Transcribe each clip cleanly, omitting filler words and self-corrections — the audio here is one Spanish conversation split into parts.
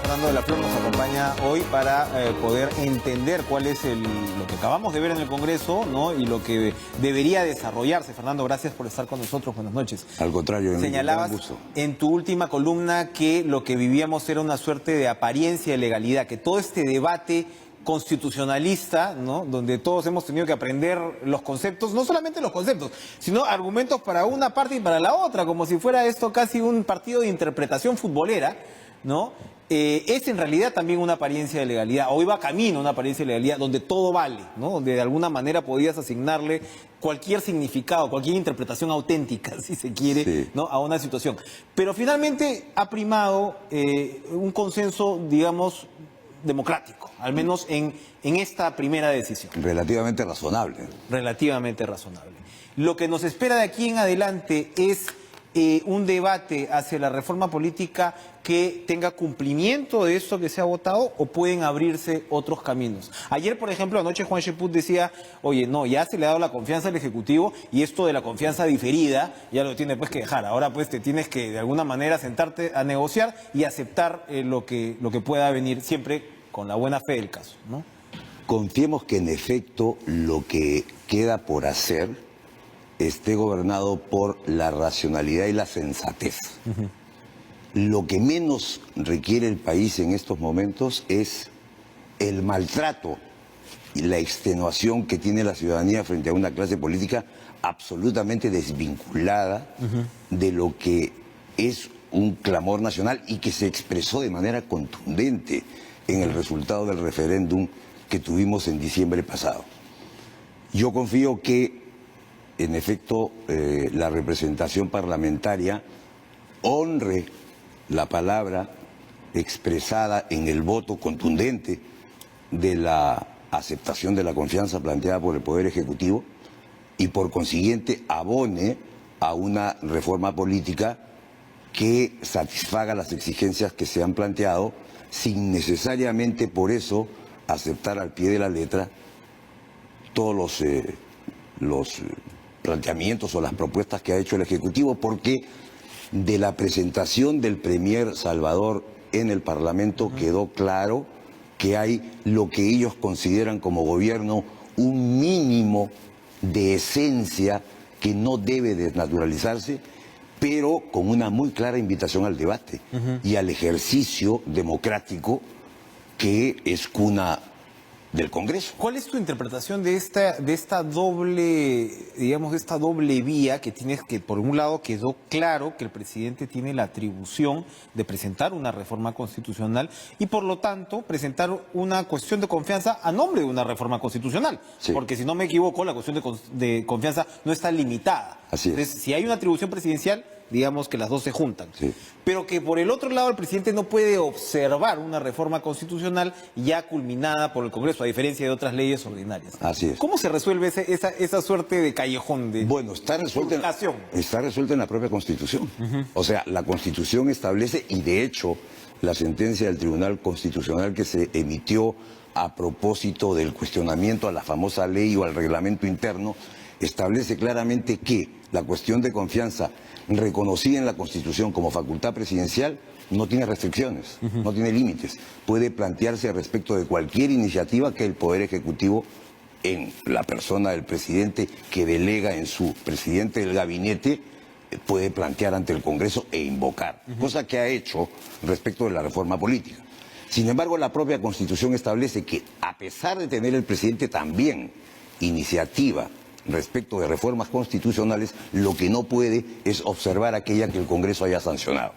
Fernando de la Flor nos acompaña hoy para poder entender cuál es lo que acabamos de ver en el Congreso, ¿no? Y lo que debería desarrollarse. Fernando, gracias por estar con nosotros. Buenas noches. Al contrario, señalabas en tu última columna que lo que vivíamos era una suerte de apariencia de legalidad, que todo este debate constitucionalista, ¿no?, donde todos hemos tenido que aprender los conceptos, no solamente los conceptos, sino argumentos para una parte y para la otra, como si fuera esto casi un partido de interpretación futbolera, ¿no? Es en realidad también una apariencia de legalidad, o iba camino a una apariencia de legalidad, donde todo vale, ¿no? Donde de alguna manera podías asignarle cualquier significado, cualquier interpretación auténtica, si se quiere, sí, ¿no?, a una situación. Pero finalmente ha primado un consenso, digamos, democrático, al menos en esta primera decisión. Relativamente razonable. Relativamente razonable. Lo que nos espera de aquí en adelante es un debate hacia la reforma política que tenga cumplimiento de esto que se ha votado, o pueden abrirse otros caminos. Ayer, por ejemplo, anoche Juan Cheput decía, oye, no, ya se le ha dado la confianza al Ejecutivo y esto de la confianza diferida ya lo tiene pues que dejar. Ahora pues te tienes que de alguna manera sentarte a negociar y aceptar lo que pueda venir, siempre con la buena fe del caso, ¿no? Confiemos que en efecto lo que queda por hacer esté gobernado por la racionalidad y la sensatez. Lo que menos requiere el país en estos momentos es el maltrato y la extenuación que tiene la ciudadanía frente a una clase política absolutamente desvinculada de lo que es un clamor nacional y que se expresó de manera contundente en el resultado del referéndum que tuvimos en diciembre pasado. Yo confío que en efecto la representación parlamentaria honre la palabra expresada en el voto contundente de la aceptación de la confianza planteada por el Poder Ejecutivo y por consiguiente abone a una reforma política que satisfaga las exigencias que se han planteado sin necesariamente por eso aceptar al pie de la letra todos los planteamientos o las propuestas que ha hecho el Ejecutivo, porque de la presentación del Premier Salvador en el Parlamento quedó claro que hay lo que ellos consideran como gobierno un mínimo de esencia que no debe desnaturalizarse, pero con una muy clara invitación al debate y al ejercicio democrático que es cuna del Congreso. ¿Cuál es tu interpretación de esta doble, digamos, de esta doble vía que tienes, que por un lado quedó claro que el presidente tiene la atribución de presentar una reforma constitucional y por lo tanto presentar una cuestión de confianza a nombre de una reforma constitucional? Sí. Porque si no me equivoco, la cuestión de confianza no está limitada. Así es. Entonces, si hay una atribución presidencial, digamos que las dos se juntan. Sí. Pero que por el otro lado el presidente no puede observar una reforma constitucional ya culminada por el Congreso, a diferencia de otras leyes ordinarias. Así es. ¿Cómo se resuelve esa suerte de callejón de Bueno, está resuelta en la propia Constitución. O sea, la Constitución establece, y de hecho la sentencia del Tribunal Constitucional que se emitió a propósito del cuestionamiento a la famosa ley o al reglamento interno, establece claramente que la cuestión de confianza reconocida en la Constitución como facultad presidencial no tiene restricciones, no tiene límites. Puede plantearse respecto de cualquier iniciativa que el Poder Ejecutivo, en la persona del presidente que delega en su presidente del gabinete, puede plantear ante el Congreso e invocar, cosa que ha hecho respecto de la reforma política. Sin embargo, la propia Constitución establece que, a pesar de tener el presidente también iniciativa respecto de reformas constitucionales, lo que no puede es observar aquella que el Congreso haya sancionado.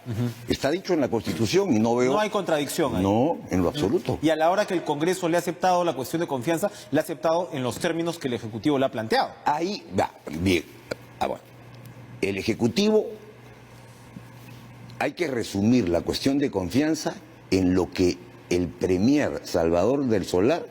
Está dicho en la Constitución y no veo... No hay contradicción ahí. No, en lo absoluto. Y a la hora que el Congreso le ha aceptado la cuestión de confianza, le ha aceptado en los términos que el Ejecutivo le ha planteado. Ahí va, bien. Bueno, el Ejecutivo, hay que resumir la cuestión de confianza en lo que el Premier Salvador del Solar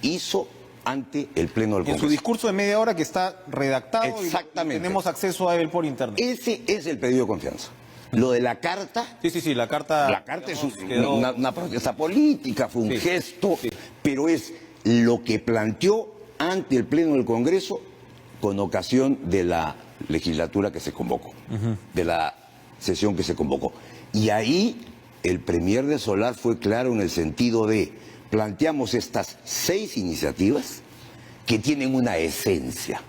hizo ante el Pleno del Congreso. En su discurso de media hora que está redactado. Exactamente. Y tenemos acceso a él por internet. Ese es el pedido de confianza. Lo de la carta... Sí, la carta... La carta es una protesta política, fue un gesto, pero es lo que planteó ante el Pleno del Congreso con ocasión de la legislatura que se convocó, de la sesión que se convocó. Y ahí el premier de Solar fue claro en el sentido de planteamos estas 6 iniciativas que tienen una esencia.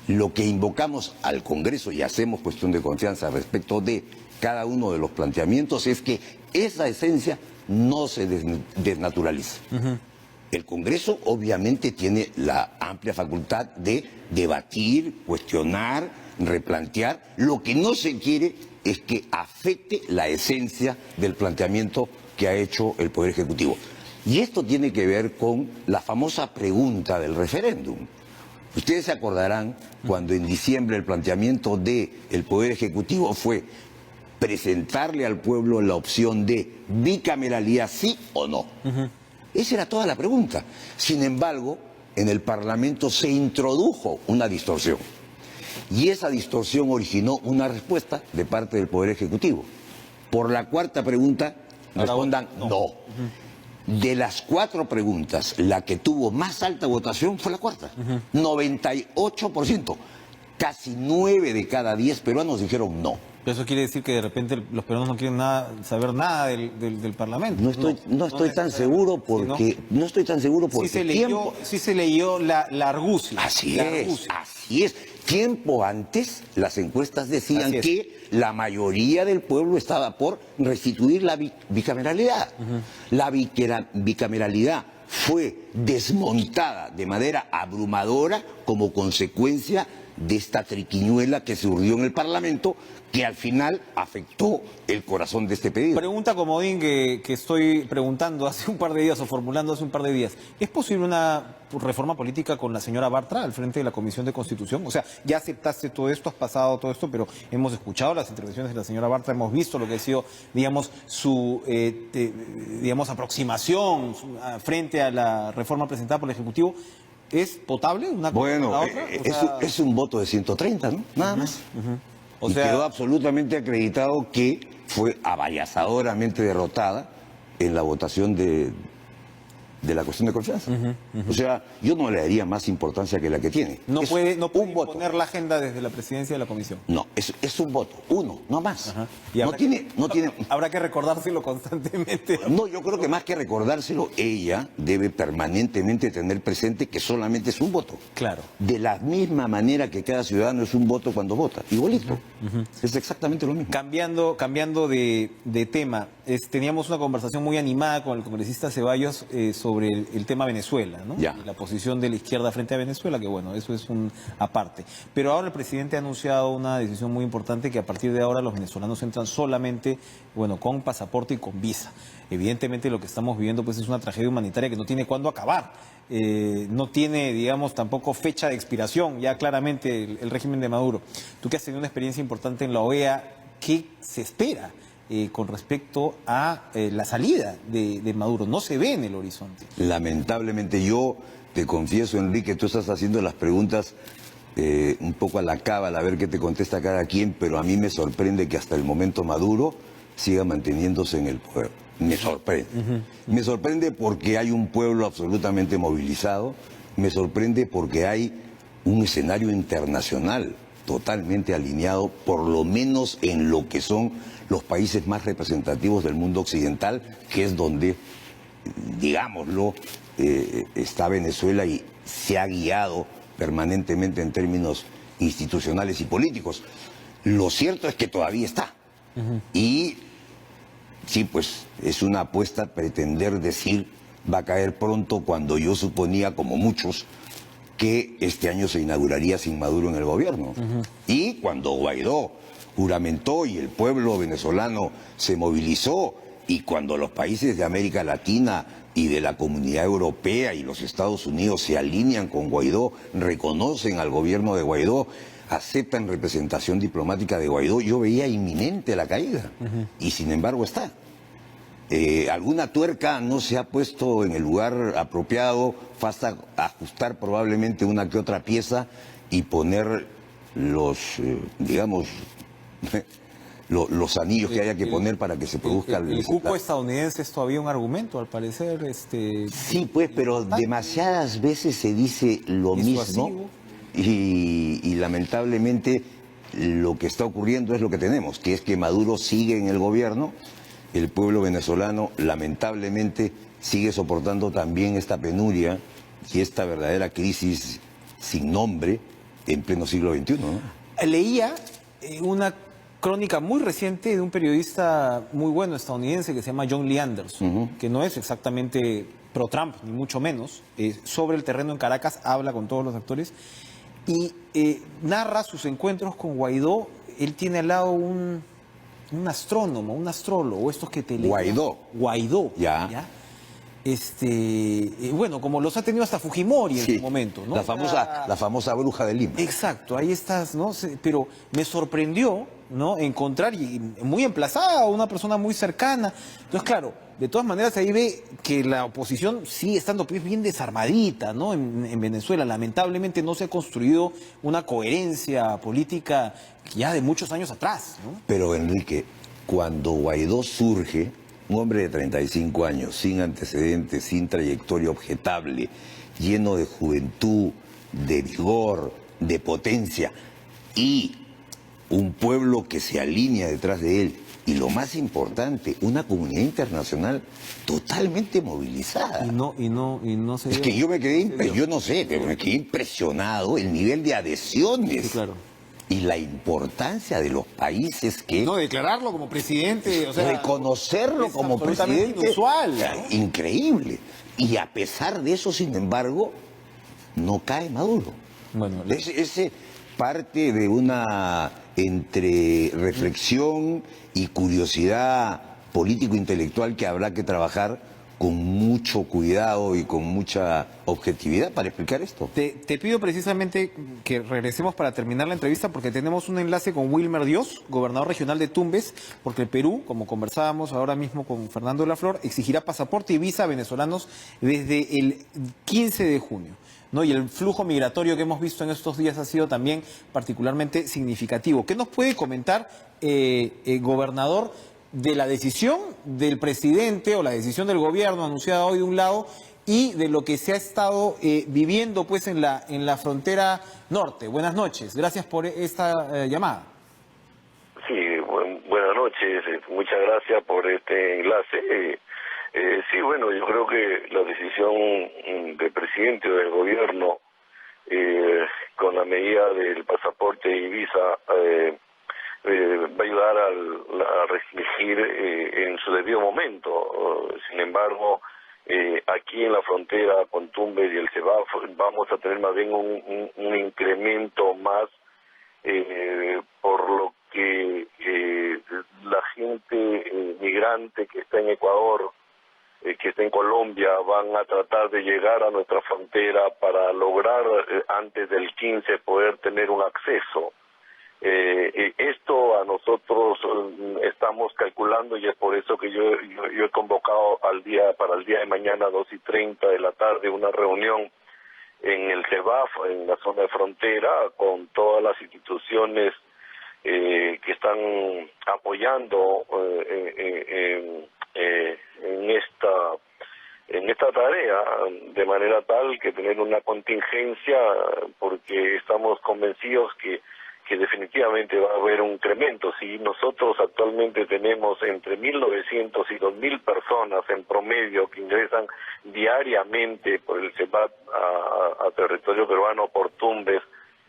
Lo que invocamos al Congreso y hacemos cuestión de confianza respecto de cada uno de los planteamientos es que esa esencia no se desnaturalice. El Congreso obviamente tiene la amplia facultad de debatir, cuestionar, replantear. Lo que no se quiere es que afecte la esencia del planteamiento que ha hecho el Poder Ejecutivo. Y esto tiene que ver con la famosa pregunta del referéndum. Ustedes se acordarán cuando en diciembre el planteamiento del Poder Ejecutivo fue presentarle al pueblo la opción de bicameralidad, sí o no. Esa era toda la pregunta. Sin embargo, en el Parlamento se introdujo una distorsión. Y esa distorsión originó una respuesta de parte del Poder Ejecutivo. Por la cuarta pregunta, respondan no. De las 4 preguntas, la que tuvo más alta votación fue la cuarta. 98%. Casi 9 de cada 10 peruanos dijeron no. Eso quiere decir que de repente los peruanos no quieren saber nada del Parlamento. No estoy tan seguro porque... No estoy tan seguro porque... Sí se leyó la argucia. Así es. Tiempo antes, las encuestas decían que la mayoría del pueblo estaba por restituir la bicameralidad. La bicameralidad fue desmontada de manera abrumadora como consecuencia de esta triquiñuela que se urdió en el Parlamento, que al final afectó el corazón de este pedido. Pregunta comodín que estoy preguntando hace un par de días o formulando hace un par de días. ¿Es posible una reforma política con la señora Bartra al frente de la Comisión de Constitución? O sea, ya aceptaste todo esto, has pasado todo esto, pero hemos escuchado las intervenciones de la señora Bartra, hemos visto lo que ha sido, digamos, su aproximación frente a la reforma presentada por el Ejecutivo. ¿Es potable una cosa con la otra? Es un voto de 130, ¿no? Nada más. Y quedó absolutamente acreditado que fue avallazadoramente derrotada en la votación de la cuestión de confianza. O sea, yo no le daría más importancia que la que tiene. No puede imponer la agenda desde la presidencia de la comisión. No, es un voto, uno, no más. Y no tiene... Habrá que recordárselo constantemente. No, yo creo que más que recordárselo, ella debe permanentemente tener presente que solamente es un voto. Claro. De la misma manera que cada ciudadano es un voto cuando vota, igualito. Es exactamente lo mismo. Cambiando de tema, teníamos una conversación muy animada con el congresista Ceballos sobre el tema Venezuela, ¿no? Ya. La posición de la izquierda frente a Venezuela, que bueno, eso es un aparte. Pero ahora el presidente ha anunciado una decisión muy importante, que a partir de ahora los venezolanos entran solamente, bueno, con pasaporte y con visa. Evidentemente lo que estamos viviendo pues es una tragedia humanitaria que no tiene cuándo acabar. No tiene, digamos, tampoco fecha de expiración, ya claramente el régimen de Maduro. Tú que has tenido una experiencia importante en la OEA, ¿qué se espera con respecto a la salida de Maduro? No se ve en el horizonte. Lamentablemente, yo te confieso, Enrique, tú estás haciendo las preguntas un poco a la cábala, a ver qué te contesta cada quien, pero a mí me sorprende que hasta el momento Maduro siga manteniéndose en el poder. Me sorprende. Me sorprende porque hay un pueblo absolutamente movilizado, me sorprende porque hay un escenario internacional totalmente alineado, por lo menos en lo que son los países más representativos del mundo occidental, que es donde, digámoslo, está Venezuela y se ha guiado permanentemente en términos institucionales y políticos. Lo cierto es que todavía está. Y sí, pues es una apuesta pretender decir va a caer pronto, cuando yo suponía, como muchos, que este año se inauguraría sin Maduro en el gobierno. Y cuando Guaidó juramentó y el pueblo venezolano se movilizó, y cuando los países de América Latina y de la Comunidad Europea y los Estados Unidos se alinean con Guaidó, reconocen al gobierno de Guaidó, aceptan representación diplomática de Guaidó, yo veía inminente la caída. Y sin embargo está. Alguna tuerca no se ha puesto en el lugar apropiado, falta ajustar probablemente una que otra pieza y poner los, digamos, los anillos que haya que poner para que se produzca el cupo estadounidense es todavía un argumento, al parecer. Sí, pues, pero demasiadas veces se dice lo mismo y lamentablemente lo que está ocurriendo es lo que tenemos, que es que Maduro sigue en el gobierno el pueblo venezolano lamentablemente sigue soportando también esta penuria y esta verdadera crisis sin nombre en pleno siglo XXI, ¿no? Leía una crónica muy reciente de un periodista muy bueno estadounidense que se llama John Lee Anderson, que no es exactamente pro-Trump, ni mucho menos, sobre el terreno en Caracas, habla con todos los actores y narra sus encuentros con Guaidó. Él tiene al lado un astrónomo, un astrólogo, estos que te leen. Guaidó. Ya. Bueno, como los ha tenido hasta Fujimori en su momento, ¿no? La famosa bruja de Lima. Exacto, ahí estás, ¿no? Pero me sorprendió, ¿no?, encontrar, y muy emplazada, a una persona muy cercana. Entonces, claro, de todas maneras ahí ve que la oposición sigue estando bien desarmadita, ¿no? En Venezuela, lamentablemente no se ha construido una coherencia política ya de muchos años atrás, ¿no? Pero, Enrique, cuando Guaidó surge, un hombre de 35 años, sin antecedentes, sin trayectoria objetable, lleno de juventud, de vigor, de potencia, y un pueblo que se alinea detrás de él, y lo más importante, una comunidad internacional totalmente movilizada. Y no se Es dio. que yo me quedé, yo no sé, pero me quedé impresionado el nivel de adhesiones. Sí, claro. Y la importancia de los países que... No, declararlo como presidente, o sea... reconocerlo es como absolutamente presidente. inusual, O sea, ¿no? increíble. Y a pesar de eso, sin embargo, no cae Maduro. Bueno, Ese parte de una entre reflexión y curiosidad político-intelectual que habrá que trabajar con mucho cuidado y con mucha objetividad para explicar esto. Te pido precisamente que regresemos para terminar la entrevista porque tenemos un enlace con Wilmer Dios, gobernador regional de Tumbes, porque el Perú, como conversábamos ahora mismo con Fernando de la Flor, exigirá pasaporte y visa a venezolanos desde el 15 de junio. ¿No? Y el flujo migratorio que hemos visto en estos días ha sido también particularmente significativo. ¿Qué nos puede comentar, gobernador, de la decisión del presidente o la decisión del gobierno anunciada hoy de un lado y de lo que se ha estado viviendo pues en la frontera norte? Buenas noches, gracias por esta llamada. Sí, buenas noches, muchas gracias por este enlace. Sí, bueno, yo creo que la decisión del presidente o del gobierno con la medida del pasaporte y visa va a ayudar a restringir en su debido momento. Sin embargo, aquí en la frontera con Tumbes y el CEBAF vamos a tener más bien un incremento más por lo que la gente migrante que está en Ecuador, que está en Colombia, van a tratar de llegar a nuestra frontera para lograr antes del 15 poder tener un acceso. Esto a nosotros estamos calculando y es por eso que yo he convocado para el día de mañana 2:30 de la tarde una reunión en el CEBAF, en la zona de frontera, con todas las instituciones que están apoyando en esta tarea, de manera tal que tener una contingencia, porque estamos convencidos que definitivamente va a haber un incremento. Si nosotros actualmente tenemos entre 1.900 y 2.000 personas en promedio que ingresan diariamente por el CEBAF a territorio peruano por Tumbes,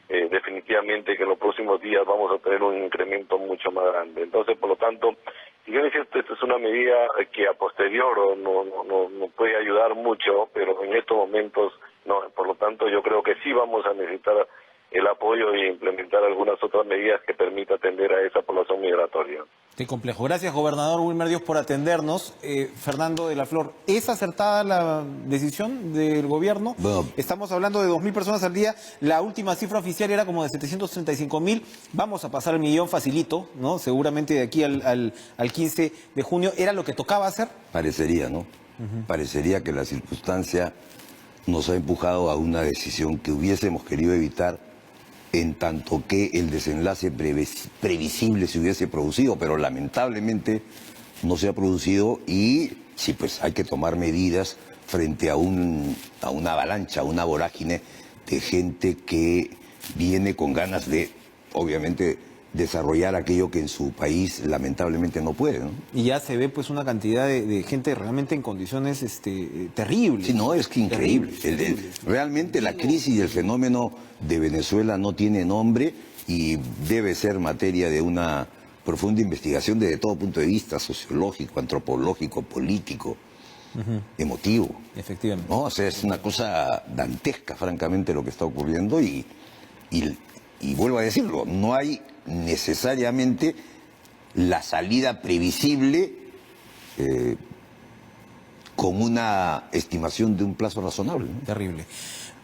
definitivamente que en los próximos días vamos a tener un incremento mucho más grande. Entonces, por lo tanto, si bien es cierto, esta es una medida que a posterior no puede ayudar mucho, pero en estos momentos no. Por lo tanto, yo creo que sí vamos a necesitar el apoyo e implementar algunas otras medidas que permita atender a esa población migratoria. Qué complejo. Gracias, gobernador Wilmer Dios, por atendernos. Fernando de la Flor, ¿es acertada la decisión del gobierno? Bueno, estamos hablando de 2.000 personas al día. La última cifra oficial era como de 735.000. Vamos a pasar el millón facilito, ¿no? Seguramente de aquí al 15 de junio. ¿Era lo que tocaba hacer? parecería, ¿no? Parecería que la circunstancia nos ha empujado a una decisión que hubiésemos querido evitar en tanto que el desenlace previsible se hubiese producido, pero lamentablemente no se ha producido y sí, pues hay que tomar medidas frente a una avalancha, a una vorágine de gente que viene con ganas de, obviamente, desarrollar aquello que en su país lamentablemente no puede, ¿no? Y ya se ve pues una cantidad de gente realmente en condiciones terribles. Sí, no, es que increíble. Realmente la crisis y el fenómeno de Venezuela no tiene nombre y debe ser materia de una profunda investigación desde todo punto de vista, sociológico, antropológico, político, emotivo. Efectivamente. ¿No? O sea, es una cosa dantesca, francamente, lo que está ocurriendo y vuelvo a decirlo, no hay necesariamente la salida previsible con una estimación de un plazo razonable, ¿no? Terrible.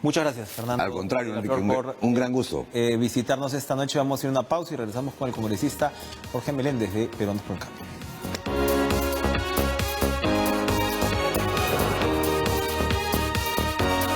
Muchas gracias, Fernando. Al contrario, Enrique, por un gran gusto. visitarnos esta noche. Vamos a ir a una pausa y regresamos con el congresista Jorge Meléndez de Peruanos por el Cambio.